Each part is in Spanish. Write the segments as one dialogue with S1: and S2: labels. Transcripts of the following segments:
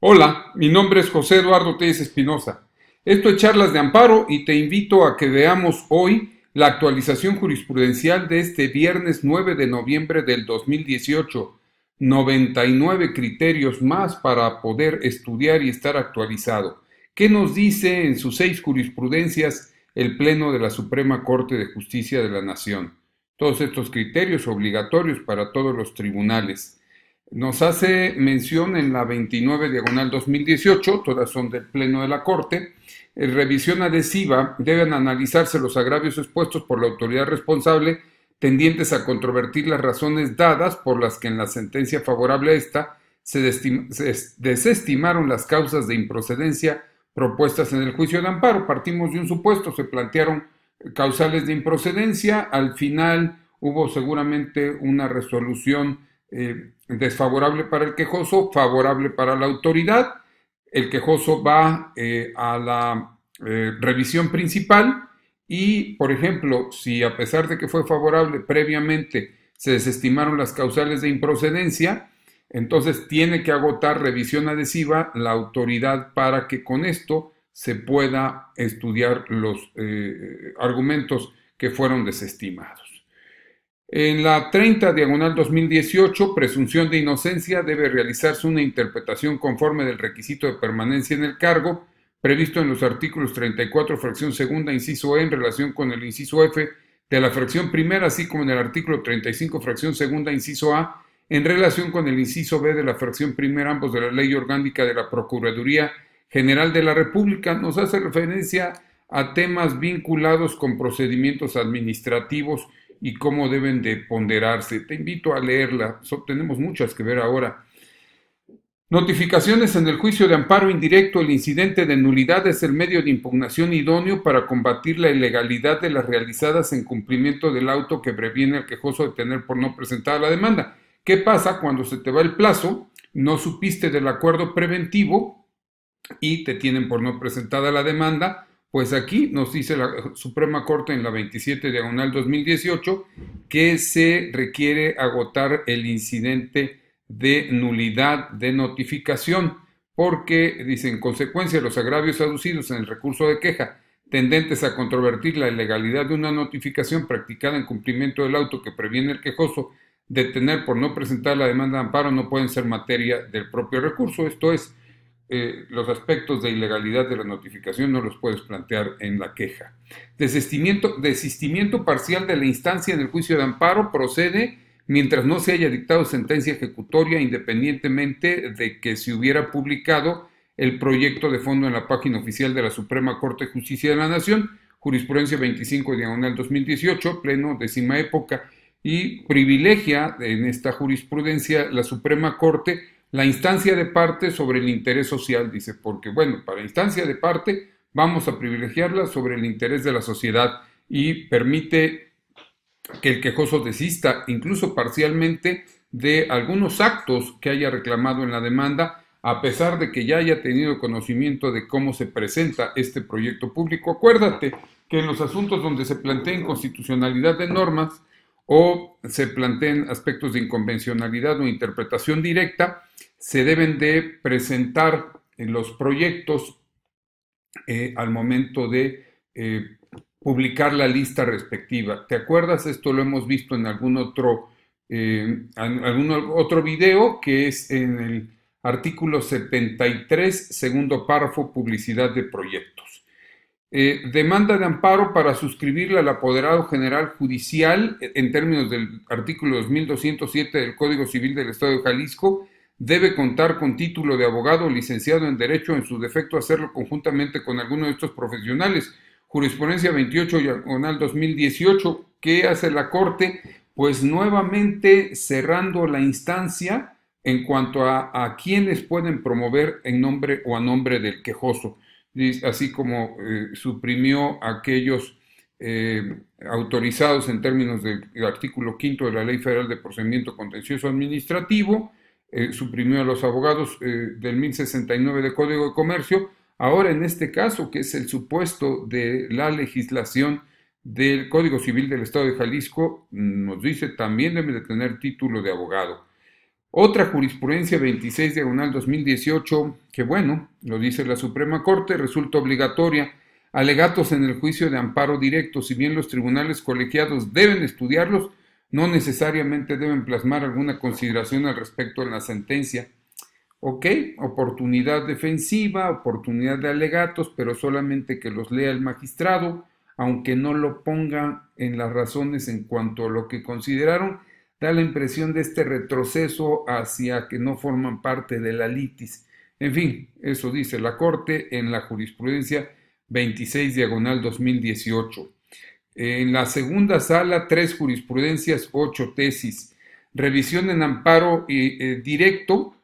S1: Hola, mi nombre es José Eduardo Telles Espinosa. Esto es Charlas de Amparo y te invito a que veamos hoy la actualización jurisprudencial de este viernes 9 de noviembre del 2018. 99 criterios más para poder estudiar y estar actualizado. ¿Qué nos dice en sus 6 jurisprudencias el Pleno de la Suprema Corte de Justicia de la Nación? Todos estos criterios obligatorios para todos los tribunales. Nos hace mención en la 29/2018, todas son del Pleno de la Corte. En revisión adhesiva deben analizarse los agravios expuestos por la autoridad responsable tendientes a controvertir las razones dadas por las que en la sentencia favorable a esta se desestimaron las causas de improcedencia propuestas en el juicio de amparo. Partimos de un supuesto, se plantearon causales de improcedencia, al final hubo seguramente una resolución desfavorable para el quejoso, favorable para la autoridad. El quejoso va a la revisión principal y, por ejemplo, si a pesar de que fue favorable previamente se desestimaron las causales de improcedencia, entonces tiene que agotar revisión adhesiva la autoridad para que con esto se pueda estudiar los argumentos que fueron desestimados. En la 30/2018, presunción de inocencia, debe realizarse una interpretación conforme del requisito de permanencia en el cargo previsto en los artículos 34, fracción segunda, inciso E, en relación con el inciso F de la fracción primera, así como en el artículo 35, fracción segunda, inciso A, en relación con el inciso B de la fracción primera, ambos de la Ley Orgánica de la Procuraduría General de la República. Nos hace referencia a temas vinculados con procedimientos administrativos y cómo deben de ponderarse. Te invito a leerla, tenemos muchas que ver ahora. Notificaciones en el juicio de amparo indirecto. El incidente de nulidad es el medio de impugnación idóneo para combatir la ilegalidad de las realizadas en cumplimiento del auto que previene al quejoso de tener por no presentada la demanda. ¿Qué pasa cuando se te va el plazo, no supiste del acuerdo preventivo y te tienen por no presentada la demanda? Pues aquí nos dice la Suprema Corte en la 27/2018 que se requiere agotar el incidente de nulidad de notificación, porque, dice, en consecuencia de los agravios aducidos en el recurso de queja tendentes a controvertir la ilegalidad de una notificación practicada en cumplimiento del auto que previene el quejoso de tener por no presentar la demanda de amparo, no pueden ser materia del propio recurso. Esto es, los aspectos de ilegalidad de la notificación no los puedes plantear en la queja. Desistimiento parcial de la instancia en el juicio de amparo procede mientras no se haya dictado sentencia ejecutoria, independientemente de que se hubiera publicado el proyecto de fondo en la página oficial de la Suprema Corte de Justicia de la Nación, jurisprudencia 25/2018, pleno décima época, y privilegia en esta jurisprudencia la Suprema Corte la instancia de parte sobre el interés social, dice, porque, bueno, para instancia de parte vamos a privilegiarla sobre el interés de la sociedad y permite que el quejoso desista, incluso parcialmente, de algunos actos que haya reclamado en la demanda, a pesar de que ya haya tenido conocimiento de cómo se presenta este proyecto público. Acuérdate que en los asuntos donde se plantea inconstitucionalidad de normas o se planteen aspectos de inconvencionalidad o interpretación directa, se deben de presentar los proyectos al momento de publicar la lista respectiva. ¿Te acuerdas? Esto lo hemos visto en algún otro video, que es en el artículo 73, segundo párrafo, publicidad de proyectos. Demanda de amparo para suscribirla al apoderado general judicial en términos del artículo 2207 del Código Civil del Estado de Jalisco. Debe contar con título de abogado licenciado en Derecho, en su defecto hacerlo conjuntamente con alguno de estos profesionales. Jurisprudencia 28/2018. ¿Qué hace la Corte? Pues nuevamente cerrando la instancia en cuanto a quienes pueden promover en nombre o a nombre del quejoso, así como suprimió aquellos autorizados en términos del artículo 5 de la Ley Federal de Procedimiento Contencioso Administrativo, suprimió a los abogados del 1069 del Código de Comercio. Ahora, en este caso, que es el supuesto de la legislación del Código Civil del Estado de Jalisco, nos dice también debe de tener título de abogado. Otra jurisprudencia 26 diagonal 2018, que bueno, lo dice la Suprema Corte, resulta obligatoria. Alegatos en el juicio de amparo directo, si bien los tribunales colegiados deben estudiarlos, no necesariamente deben plasmar alguna consideración al respecto en la sentencia. Ok, oportunidad defensiva, oportunidad de alegatos, pero solamente que los lea el magistrado, aunque no lo ponga en las razones en cuanto a lo que consideraron, da la impresión de este retroceso hacia que no forman parte de la litis. En fin, eso dice la Corte en la jurisprudencia 26 diagonal 2018. En la segunda sala, 3 jurisprudencias, 8 tesis. Revisión en amparo directo.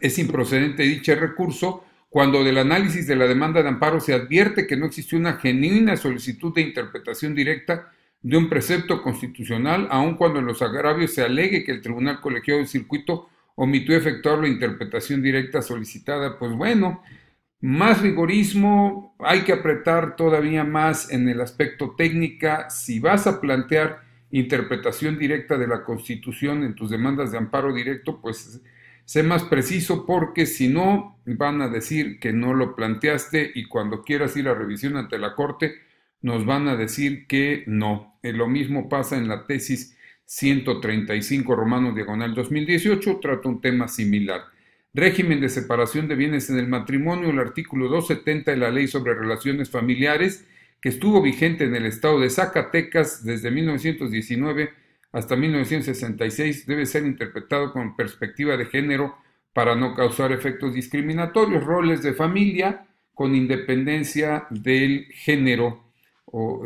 S1: Es improcedente dicho recurso cuando del análisis de la demanda de amparo se advierte que no existió una genuina solicitud de interpretación directa de un precepto constitucional, aun cuando en los agravios se alegue que el Tribunal Colegiado de Circuito omitió efectuar la interpretación directa solicitada. Pues bueno, más rigorismo, hay que apretar todavía más en el aspecto técnica. Si vas a plantear interpretación directa de la Constitución en tus demandas de amparo directo, pues sé más preciso, porque si no van a decir que no lo planteaste y cuando quieras ir a revisión ante la Corte nos van a decir que no. Lo mismo pasa en la tesis 135 Romanos diagonal 2018, trata un tema similar. Régimen de separación de bienes en el matrimonio, el artículo 270 de la Ley sobre Relaciones Familiares, que estuvo vigente en el estado de Zacatecas desde 1919 hasta 1966, debe ser interpretado con perspectiva de género para no causar efectos discriminatorios. Roles de familia con independencia del género, o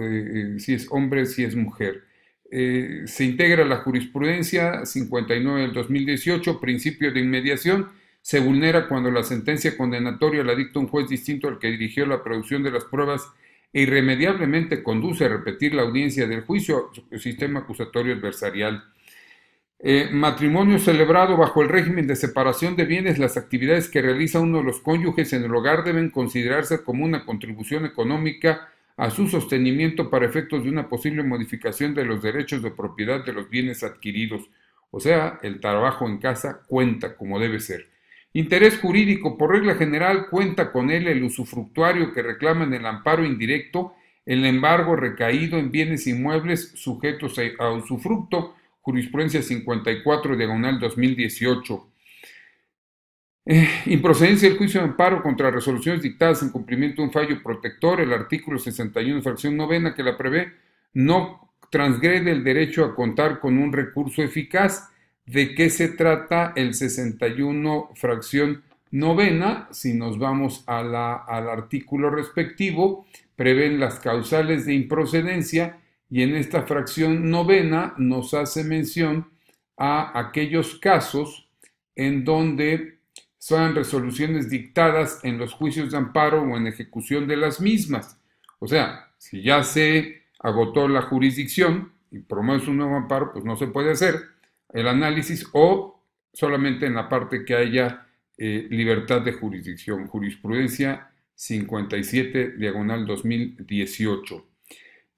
S1: si es hombre, si es mujer. Se integra la jurisprudencia 59 del 2018, principio de inmediación. Se vulnera cuando la sentencia condenatoria la dicta un juez distinto al que dirigió la producción de las pruebas e irremediablemente conduce a repetir la audiencia del juicio, sistema acusatorio adversarial. Matrimonio celebrado bajo el régimen de separación de bienes. Las actividades que realiza uno de los cónyuges en el hogar deben considerarse como una contribución económica a su sostenimiento para efectos de una posible modificación de los derechos de propiedad de los bienes adquiridos. O sea, el trabajo en casa cuenta como debe ser. Interés jurídico. Por regla general cuenta con él el usufructuario que reclama en el amparo indirecto el embargo recaído en bienes inmuebles sujetos a usufructo. Jurisprudencia 54 diagonal 2018. Improcedencia del juicio de amparo contra resoluciones dictadas en cumplimiento de un fallo protector. El artículo 61, fracción novena, que la prevé, no transgrede el derecho a contar con un recurso eficaz. ¿De qué se trata el 61, fracción novena? Si nos vamos al artículo respectivo, prevén las causales de improcedencia y en esta fracción novena nos hace mención a aquellos casos en donde son resoluciones dictadas en los juicios de amparo o en ejecución de las mismas. O sea, si ya se agotó la jurisdicción y promueves un nuevo amparo, pues no se puede hacer el análisis, o solamente en la parte que haya libertad de jurisdicción. Jurisprudencia 57 diagonal 2018.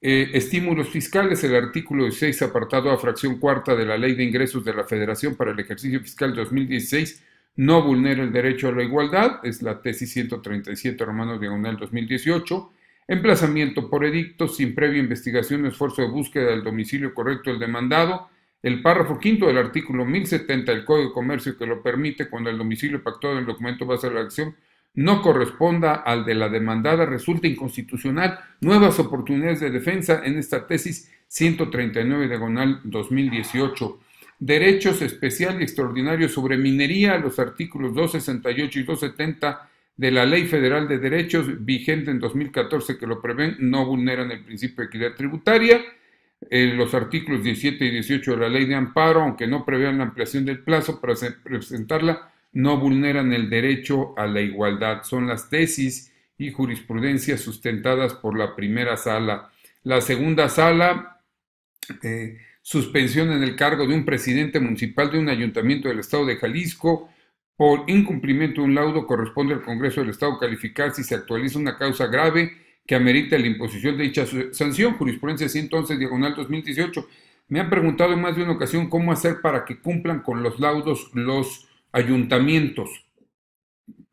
S1: Estímulos fiscales. El artículo 16 apartado a fracción cuarta de la Ley de Ingresos de la Federación para el ejercicio fiscal 2016 no vulnera el derecho a la igualdad. Es la tesis 137 Romanos diagonal 2018. Emplazamiento por edicto sin previa investigación o esfuerzo de búsqueda del domicilio correcto del demandado. El párrafo quinto del artículo 1070 del Código de Comercio, que lo permite cuando el domicilio pactado en el documento base de la acción no corresponda al de la demandada, resulta inconstitucional. Nuevas oportunidades de defensa en esta tesis 139 diagonal 2018. Derechos especial y extraordinario sobre minería. Los artículos 268 y 270 de la Ley Federal de Derechos, vigente en 2014, que lo prevén, no vulneran el principio de equidad tributaria. Los artículos 17 y 18 de la Ley de Amparo, aunque no prevean la ampliación del plazo para presentarla, no vulneran el derecho a la igualdad. Son las tesis y jurisprudencias sustentadas por la primera sala. La segunda sala, suspensión en el cargo de un presidente municipal de un ayuntamiento del estado de Jalisco. Por incumplimiento de un laudo corresponde al Congreso del Estado calificar si se actualiza una causa grave que amerita la imposición de dicha sanción. Jurisprudencia 111 diagonal 2018. Me han preguntado en más de una ocasión cómo hacer para que cumplan con los laudos los ayuntamientos.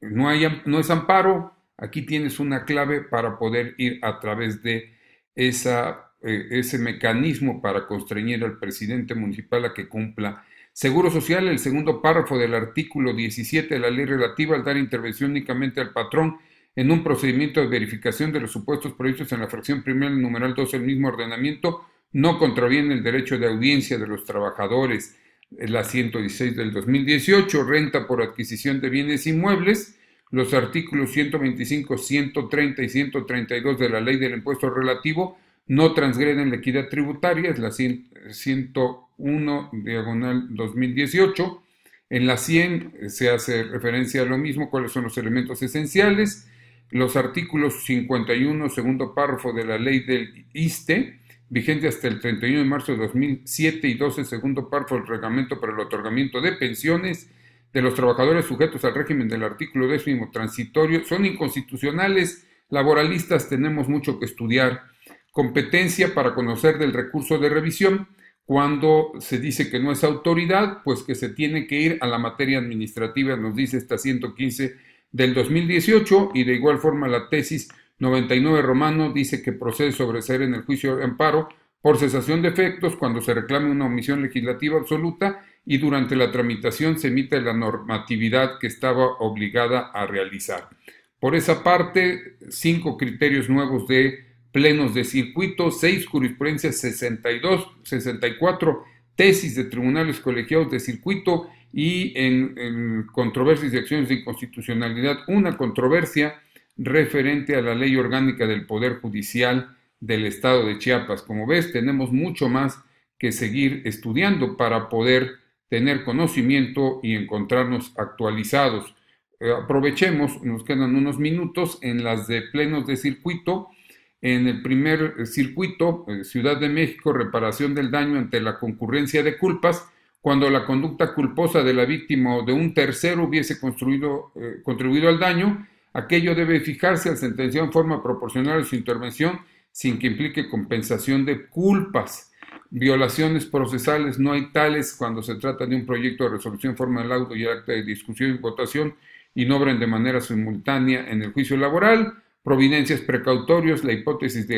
S1: No es amparo, aquí tienes una clave para poder ir a través de ese mecanismo para constreñir al presidente municipal a que cumpla. Seguro Social, el segundo párrafo del artículo 17 de la ley relativa al dar intervención únicamente al patrón en un procedimiento de verificación de los supuestos previstos en la fracción primera del numeral 2 del mismo ordenamiento no contraviene el derecho de audiencia de los trabajadores. La 116 del 2018, renta por adquisición de bienes inmuebles, los artículos 125, 130 y 132 de la ley del impuesto relativo no transgreden la equidad tributaria, es la 101 diagonal 2018. En la 100 se hace referencia a lo mismo, cuáles son los elementos esenciales. Los artículos 51, segundo párrafo de la ley del ISSSTE, vigente hasta el 31 de marzo de 2007, y 12, segundo párrafo del reglamento para el otorgamiento de pensiones de los trabajadores sujetos al régimen del artículo 10º transitorio, son inconstitucionales. Laboralistas tenemos mucho que estudiar. Competencia para conocer del recurso de revisión. Cuando se dice que no es autoridad, pues que se tiene que ir a la materia administrativa, nos dice esta 115 del 2018, y de igual forma la tesis 99 romano dice que procede sobreseer en el juicio de amparo por cesación de efectos cuando se reclame una omisión legislativa absoluta y durante la tramitación se emite la normatividad que estaba obligada a realizar. Por esa parte, 5 criterios nuevos de plenos de circuito, 6 jurisprudencias, 64 tesis de tribunales colegiados de circuito, y en controversias y acciones de inconstitucionalidad, una controversia referente a la ley orgánica del Poder Judicial del Estado de Chiapas. Como ves, tenemos mucho más que seguir estudiando para poder tener conocimiento y encontrarnos actualizados. Aprovechemos, nos quedan unos minutos en las de plenos de circuito. En el primer circuito, Ciudad de México, reparación del daño ante la concurrencia de culpas, cuando la conducta culposa de la víctima o de un tercero hubiese contribuido al daño, aquello debe fijarse al sentenciado en forma proporcional a su intervención sin que implique compensación de culpas. Violaciones procesales no hay tales cuando se trata de un proyecto de resolución en forma de laudo y acta de discusión y votación y no obren de manera simultánea en el juicio laboral. Providencias precautorios, la hipótesis de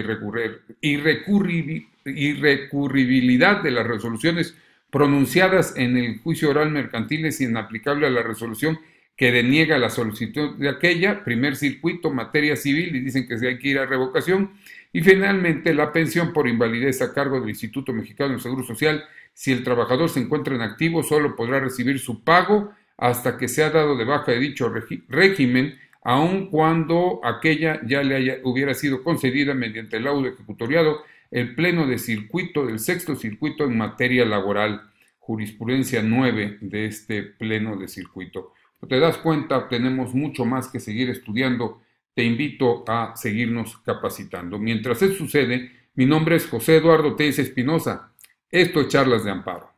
S1: irrecurribilidad de las resoluciones pronunciadas en el juicio oral mercantil es inaplicable a la resolución que deniega la solicitud de aquella. Primer circuito, materia civil, y dicen que hay que ir a revocación. Y finalmente, la pensión por invalidez a cargo del Instituto Mexicano del Seguro Social. Si el trabajador se encuentra en activo, solo podrá recibir su pago hasta que sea dado de baja de dicho régimen, aun cuando aquella ya hubiera sido concedida mediante el laudo ejecutoriado. El pleno de circuito del sexto circuito en materia laboral, jurisprudencia 9 de este pleno de circuito. Te das cuenta, tenemos mucho más que seguir estudiando. Te invito a seguirnos capacitando. Mientras eso sucede, mi nombre es José Eduardo Telles Espinosa. Esto es Charlas de Amparo.